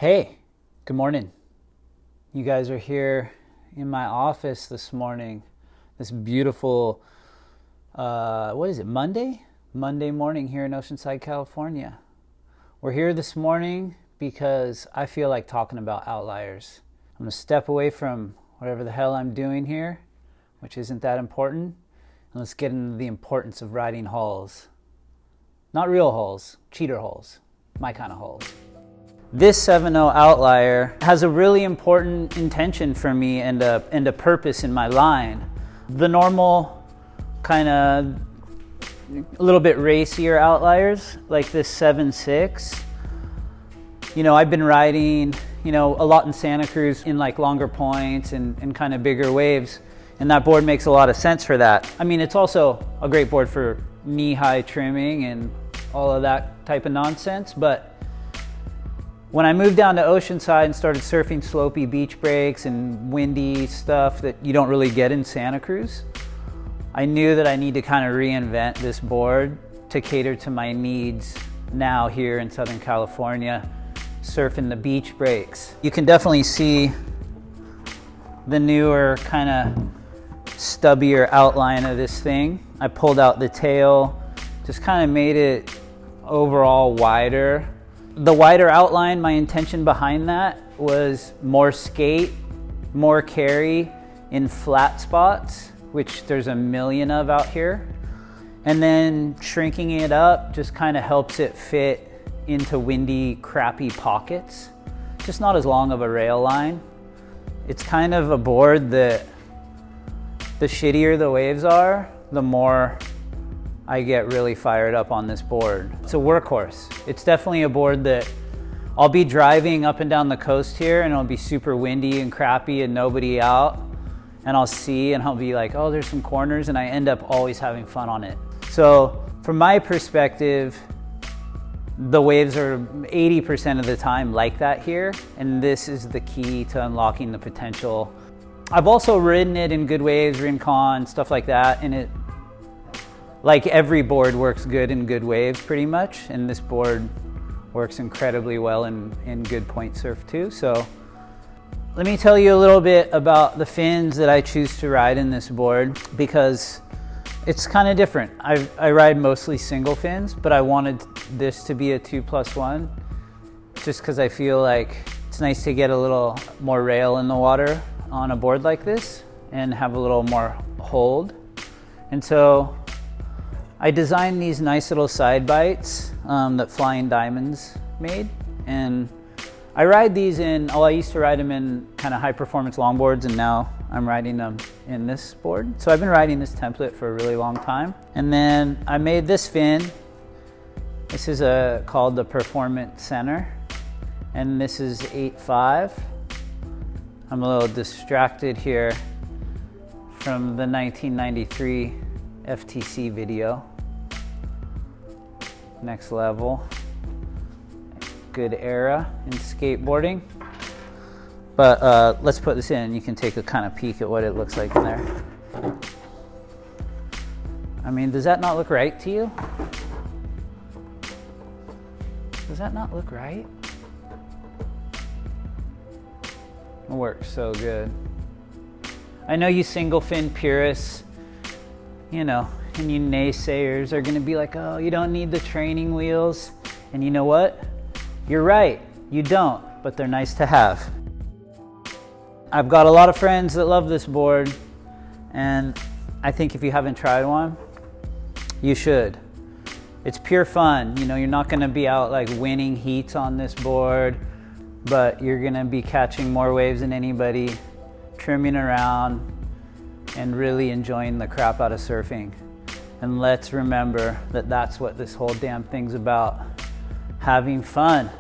Hey, good morning. You guys are here in my office this morning. This beautiful, what is it, Monday? Monday morning here in Oceanside, California. We're here this morning because I feel like talking about outliers. I'm gonna step away from whatever the hell I'm doing here, which isn't that important, and let's get into the importance of riding hulls. Not real hulls, cheater hulls, my kind of hulls. This 7.0 Outlier has a really important intention for me and a purpose in my line. The normal kind of a little bit racier Outliers, like this 7.6, I've been riding, a lot in Santa Cruz in like longer points and kind of bigger waves, and that board makes a lot of sense for that. I mean, it's also a great board for knee-high trimming and all of that type of nonsense, but when I moved down to Oceanside and started surfing slopey beach breaks and windy stuff that you don't really get in Santa Cruz, I knew that I need to kind of reinvent this board to cater to my needs now here in Southern California, surfing the beach breaks. You can definitely see the newer kind of stubbier outline of this thing. I pulled out the tail, just kind of made it overall wider. The wider outline, my intention behind that was more skate, more carry in flat spots, which there's a million of out here. And then shrinking it up just kind of helps it fit into windy, crappy pockets. Just not as long of a rail line. It's kind of a board that the shittier the waves are, the more I get really fired up on this board. It's a workhorse. It's definitely a board that I'll be driving up and down the coast here and it'll be super windy and crappy and nobody out, and I'll see and I'll be like, oh, there's some corners, and I end up always having fun on it. So from my perspective, the waves are 80% of the time like that here, and this is the key to unlocking the potential. I've also ridden it in good waves, Rincon, stuff like that, and it, like every board, works good in good waves pretty much, and this board works incredibly well in good point surf too. So let me tell you a little bit about the fins that I choose to ride in this board, because it's kind of different. I ride mostly single fins, but I wanted this to be a 2+1 just because I feel like it's nice to get a little more rail in the water on a board like this and have a little more hold. And so I designed these nice little side bites that Flying Diamonds made, and I ride these in, I used to ride them in kind of high performance longboards, and now I'm riding them in this board. So I've been riding this template for a really long time. And then I made this fin. This is called the Performance Center, and this is 8.5. I'm a little distracted here from the 1993 FTC video. Next level, good era in skateboarding. But let's put this in and you can take a kind of peek at what it looks like in there. I mean, does that not look right to you? Does that not look right? It works so good. I know you single fin purists, and you naysayers are gonna be like, oh, you don't need the training wheels. And you know what? You're right, you don't, but they're nice to have. I've got a lot of friends that love this board, and I think if you haven't tried one, you should. It's pure fun. You're not gonna be out like winning heats on this board, but you're gonna be catching more waves than anybody, trimming around, and really enjoying the crap out of surfing. And let's remember that that's what this whole damn thing's about. Having fun.